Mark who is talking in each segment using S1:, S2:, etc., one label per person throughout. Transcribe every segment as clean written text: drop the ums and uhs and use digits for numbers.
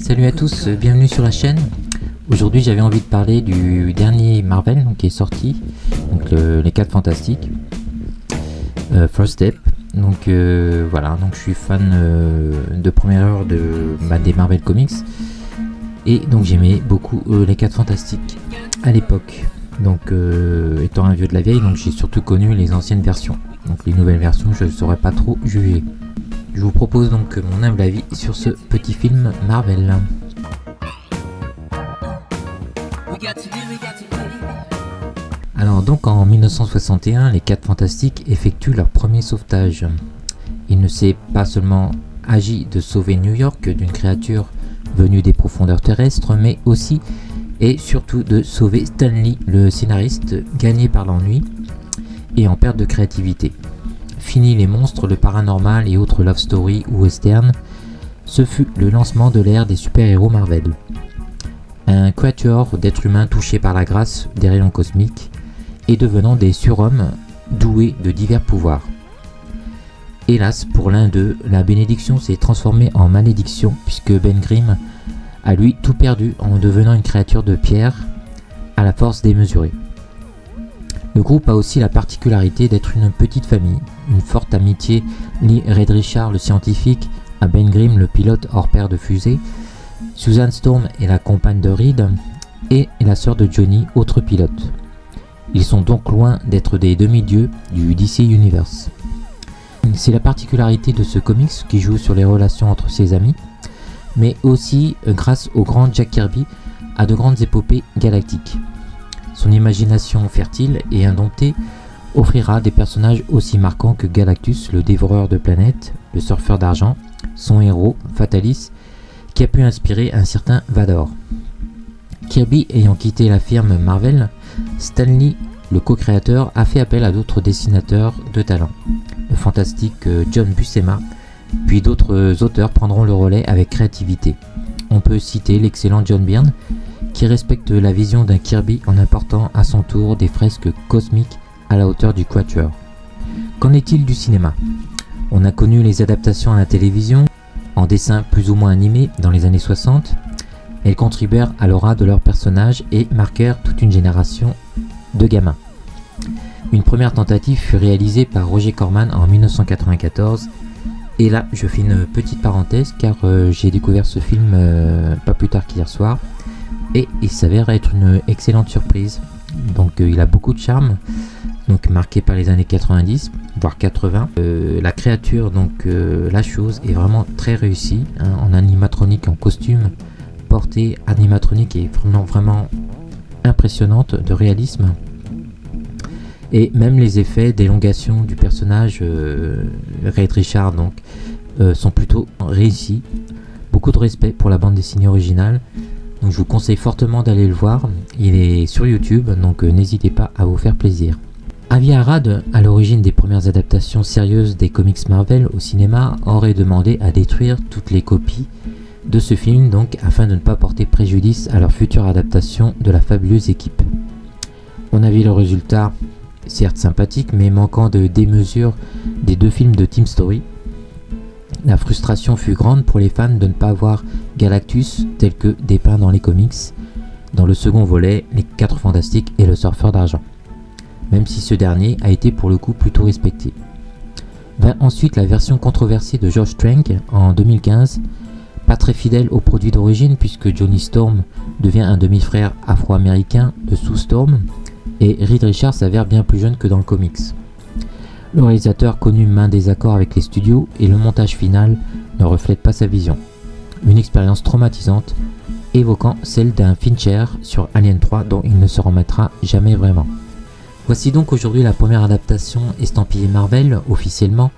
S1: Salut à tous, bienvenue sur la chaîne. Aujourd'hui j'avais envie de parler du dernier Marvel qui est sorti, donc les 4 Fantastiques, First Step. Donc voilà, donc je suis fan de première heure des Marvel Comics. Et donc j'aimais beaucoup les 4 Fantastiques à l'époque. Donc étant un vieux de la vieille, donc j'ai surtout connu les anciennes versions. Donc les nouvelles versions, je ne saurais pas trop juger. Je vous propose donc mon humble avis sur ce petit film Marvel. Alors donc en 1961, les 4 Fantastiques effectuent leur premier sauvetage. Il ne s'est pas seulement agi de sauver New York d'une créature venue des profondeurs terrestres, mais aussi et surtout de sauver Stan Lee, le scénariste gagné par l'ennui et en perte de créativité. Fini les monstres, le paranormal et autres love story ou western, ce fut le lancement de l'ère des super-héros Marvel. Un quatuor d'êtres humains touchés par la grâce des rayons cosmiques et devenant des surhommes doués de divers pouvoirs. Hélas, pour l'un d'eux, la bénédiction s'est transformée en malédiction puisque Ben Grimm a lui tout perdu en devenant une créature de pierre à la force démesurée. Le groupe a aussi la particularité d'être une petite famille. Une forte amitié lie Reed Richards, le scientifique, à Ben Grimm, le pilote hors pair de fusée. Susan Storm est la compagne de Reed et la sœur de Johnny, autre pilote. Ils sont donc loin d'être des demi-dieux du DC Universe. C'est la particularité de ce comics qui joue sur les relations entre ses amis, mais aussi grâce au grand Jack Kirby à de grandes épopées galactiques. Son imagination fertile et indomptée offrira des personnages aussi marquants que Galactus, le dévoreur de planètes, le surfeur d'argent, son héros, Fatalis, qui a pu inspirer un certain Vador. Kirby ayant quitté la firme Marvel, Stan Lee, le co-créateur, a fait appel à d'autres dessinateurs de talent. Le fantastique John Buscema, puis d'autres auteurs prendront le relais avec créativité. On peut citer l'excellent John Byrne, qui respecte la vision d'un Kirby en apportant à son tour des fresques cosmiques à la hauteur du quatuor. Qu'en est-il du cinéma ? On a connu les adaptations à la télévision, en dessin plus ou moins animé dans les années 60. Elles contribuèrent à l'aura de leurs personnages et marquèrent toute une génération de gamins. Une première tentative fut réalisée par Roger Corman en 1994. Et là, je fais une petite parenthèse car j'ai découvert ce film pas plus tard qu'hier soir. Et il s'avère être une excellente surprise. Donc il a beaucoup de charme, donc marqué par les années 90 voire 80. La créature, donc la chose est vraiment très réussie, en animatronique, en costume porté animatronique est vraiment impressionnante de réalisme. Et même les effets d'élongation du personnage Reed Richards donc sont plutôt réussis. Beaucoup de respect pour la bande dessinée originale. Donc je vous conseille fortement d'aller le voir, il est sur YouTube, donc n'hésitez pas à vous faire plaisir. Avi Arad, à l'origine des premières adaptations sérieuses des comics Marvel au cinéma, aurait demandé à détruire toutes les copies de ce film donc afin de ne pas porter préjudice à leur future adaptation de la fabuleuse équipe. On a vu le résultat, certes sympathique, mais manquant de démesure des 2 films de Team Story. La frustration fut grande pour les fans de ne pas voir Galactus tel que dépeint dans les comics, dans le second volet, les 4 Fantastiques et le surfeur d'argent, même si ce dernier a été pour le coup plutôt respecté. Vint ensuite la version controversée de Josh Trank en 2015, pas très fidèle au produit d'origine puisque Johnny Storm devient un demi-frère afro-américain de Sue Storm et Reed Richards s'avère bien plus jeune que dans le comics. Le réalisateur connut maint désaccord avec les studios et le montage final ne reflète pas sa vision. Une expérience traumatisante évoquant celle d'un Fincher sur Alien 3 dont il ne se remettra jamais vraiment. Voici donc aujourd'hui la première adaptation estampillée Marvel officiellement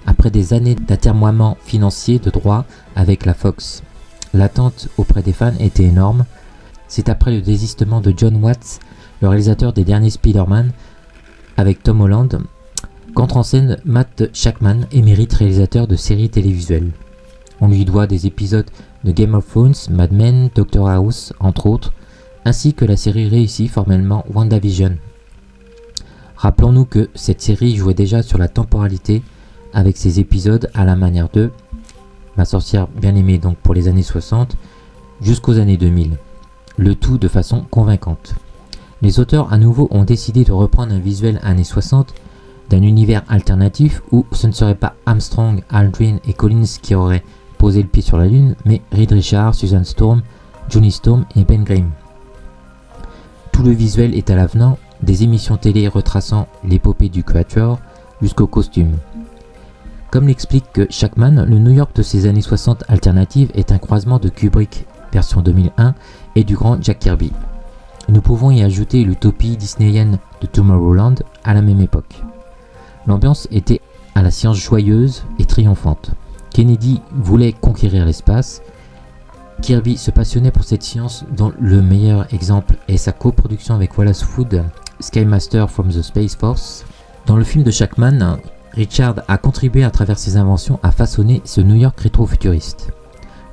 S1: après des années d'atermoiement financier de droits avec la Fox. L'attente auprès des fans était énorme. C'est après le désistement de John Watts, le réalisateur des derniers Spider-Man, avec Tom Holland, qu'entre en scène Matt Shakman, émérite réalisateur de séries télévisuelles. On lui doit des épisodes de Game of Thrones, Mad Men, Doctor House, entre autres, ainsi que la série réussie formellement WandaVision. Rappelons-nous que cette série jouait déjà sur la temporalité avec ses épisodes à la manière de Ma sorcière bien aimée donc pour les années 60, jusqu'aux années 2000, le tout de façon convaincante. Les auteurs à nouveau ont décidé de reprendre un visuel années 60 d'un univers alternatif où ce ne serait pas Armstrong, Aldrin et Collins qui auraient posé le pied sur la Lune, mais Reed Richards, Susan Storm, Johnny Storm et Ben Grimm. Tout le visuel est à l'avenant, des émissions télé retraçant l'épopée du Quatuor jusqu'aux costumes. Comme l'explique Shackman, le New York de ces années 60 alternatives est un croisement de Kubrick version 2001 et du grand Jack Kirby. Nous pouvons y ajouter l'utopie disneyenne de Tomorrowland à la même époque. L'ambiance était à la science joyeuse et triomphante. Kennedy voulait conquérir l'espace. Kirby se passionnait pour cette science dont le meilleur exemple est sa coproduction avec Wallace Wood, Skymaster from the Space Force. Dans le film de Shackman, Richard a contribué à travers ses inventions à façonner ce New York rétro-futuriste.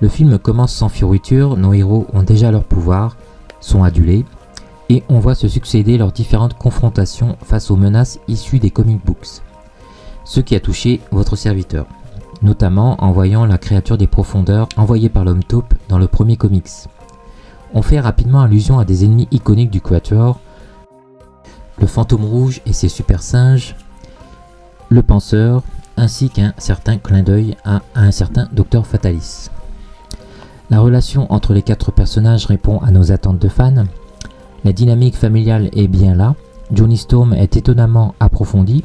S1: Le film commence sans fioriture, nos héros ont déjà leur pouvoir, sont adulés, et on voit se succéder leurs différentes confrontations face aux menaces issues des comic books. Ce qui a touché votre serviteur, notamment en voyant la créature des profondeurs envoyée par l'homme taupe dans le premier comics. On fait rapidement allusion à des ennemis iconiques du Quatuor, le fantôme rouge et ses super singes, le penseur, ainsi qu'un certain clin d'œil à un certain Docteur Fatalis. La relation entre les 4 personnages répond à nos attentes de fans. La dynamique familiale est bien là. Johnny Storm est étonnamment approfondi.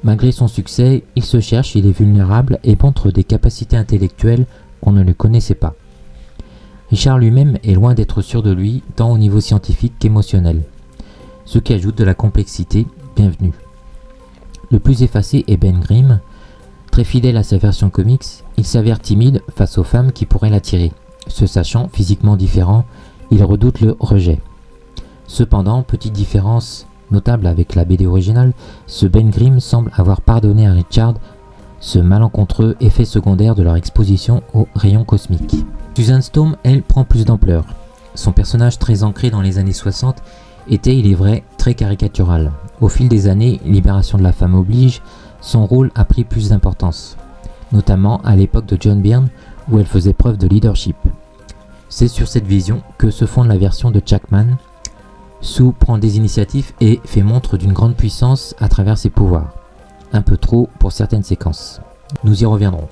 S1: Malgré son succès, il se cherche, il est vulnérable et montre des capacités intellectuelles qu'on ne le connaissait pas. Richard lui-même est loin d'être sûr de lui, tant au niveau scientifique qu'émotionnel, ce qui ajoute de la complexité bienvenue. Le plus effacé est Ben Grimm. Très fidèle à sa version comics, il s'avère timide face aux femmes qui pourraient l'attirer. Se sachant physiquement différent, il redoute le rejet. Cependant, petite différence notable avec la BD originale, ce Ben Grimm semble avoir pardonné à Richard ce malencontreux effet secondaire de leur exposition aux rayons cosmiques. Susan Storm, elle, prend plus d'ampleur. Son personnage très ancré dans les années 60 était, il est vrai, très caricatural. Au fil des années, libération de la femme oblige, son rôle a pris plus d'importance, notamment à l'époque de John Byrne où elle faisait preuve de leadership. C'est sur cette vision que se fonde la version de Shackman. Sue prend des initiatives et fait montre d'une grande puissance à travers ses pouvoirs. Un peu trop pour certaines séquences. Nous y reviendrons.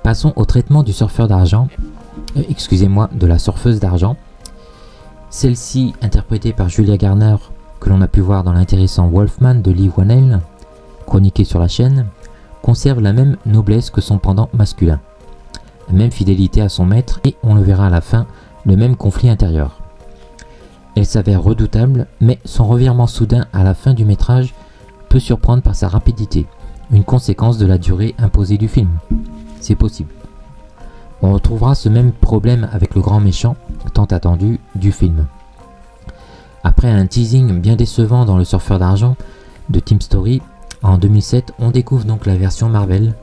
S1: Passons au traitement du surfeur d'argent, de la surfeuse d'argent. Celle-ci, interprétée par Julia Garner, que l'on a pu voir dans l'intéressant Wolfman de Lee Whannell, chroniqué sur la chaîne, conserve la même noblesse que son pendant masculin, la même fidélité à son maître et, on le verra à la fin, le même conflit intérieur. Elle s'avère redoutable, mais son revirement soudain à la fin du métrage peut surprendre par sa rapidité, une conséquence de la durée imposée du film. C'est possible. On retrouvera ce même problème avec le grand méchant, tant attendu, du film. Après un teasing bien décevant dans Le Surfeur d'Argent de Tim Story, en 2007, on découvre donc la version Marvel,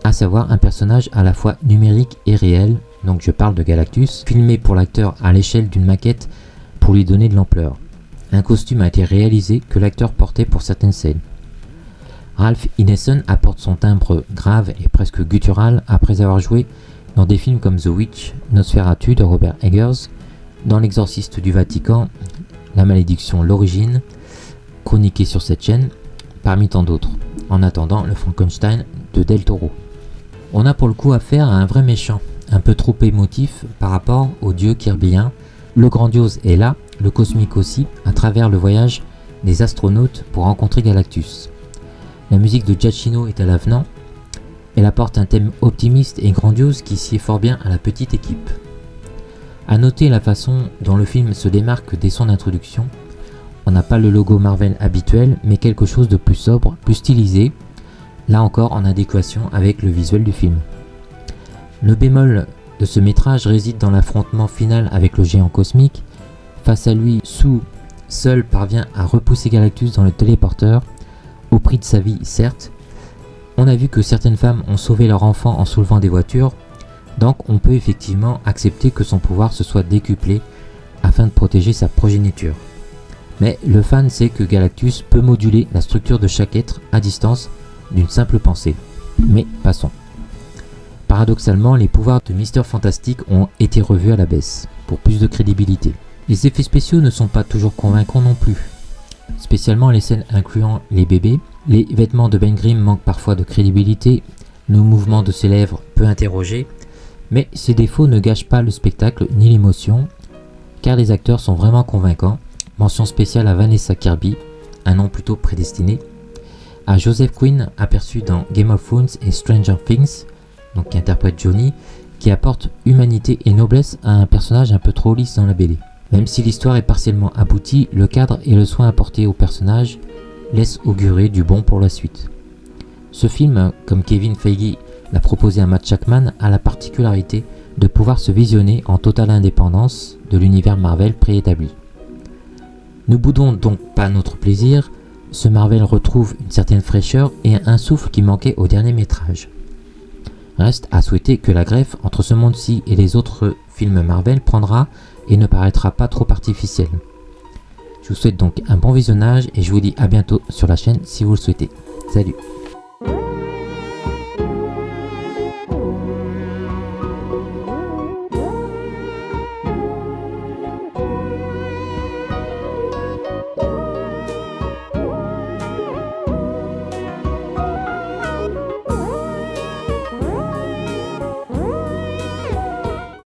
S1: à savoir un personnage à la fois numérique et réel, donc je parle de Galactus, filmé pour l'acteur à l'échelle d'une maquette pour lui donner de l'ampleur. Un costume a été réalisé que l'acteur portait pour certaines scènes. Ralph Ineson apporte son timbre grave et presque guttural après avoir joué dans des films comme The Witch, Nosferatu de Robert Eggers, dans L'Exorciste du Vatican, La Malédiction, l'Origine, chroniqué sur cette chaîne, parmi tant d'autres, en attendant le Frankenstein de Del Toro. On a pour le coup affaire à un vrai méchant, un peu trop émotif par rapport au dieu kirbyen. Le grandiose est là, le cosmique aussi, à travers le voyage des astronautes pour rencontrer Galactus. La musique de Giacchino est à l'avenant, elle apporte un thème optimiste et grandiose qui sied fort bien à la petite équipe. A noter la façon dont le film se démarque dès son introduction. On n'a pas le logo Marvel habituel, mais quelque chose de plus sobre, plus stylisé, là encore en adéquation avec le visuel du film. Le bémol de ce métrage réside dans l'affrontement final avec le géant cosmique. Face à lui, Sue, seul, parvient à repousser Galactus dans le téléporteur, au prix de sa vie certes. On a vu que certaines femmes ont sauvé leur enfant en soulevant des voitures, donc on peut effectivement accepter que son pouvoir se soit décuplé afin de protéger sa progéniture. Mais le fan sait que Galactus peut moduler la structure de chaque être à distance d'une simple pensée. Mais passons. Paradoxalement, les pouvoirs de Mr. Fantastic ont été revus à la baisse, pour plus de crédibilité. Les effets spéciaux ne sont pas toujours convaincants non plus, spécialement les scènes incluant les bébés. Les vêtements de Ben Grimm manquent parfois de crédibilité, le mouvement de ses lèvres peut interroger, mais ces défauts ne gâchent pas le spectacle ni l'émotion, car les acteurs sont vraiment convaincants. Mention spéciale à Vanessa Kirby, un nom plutôt prédestiné, à Joseph Quinn, aperçu dans Game of Thrones et Stranger Things, donc qui interprète Johnny, qui apporte humanité et noblesse à un personnage un peu trop lisse dans la BD. Même si l'histoire est partiellement aboutie, le cadre et le soin apporté au personnage laissent augurer du bon pour la suite. Ce film, comme Kevin Feige l'a proposé à Matt Shakman, a la particularité de pouvoir se visionner en totale indépendance de l'univers Marvel préétabli. Ne boudons donc pas notre plaisir, ce Marvel retrouve une certaine fraîcheur et un souffle qui manquait au dernier métrage. Reste à souhaiter que la greffe entre ce monde-ci et les autres films Marvel prendra et ne paraîtra pas trop artificielle. Je vous souhaite donc un bon visionnage et je vous dis à bientôt sur la chaîne si vous le souhaitez. Salut!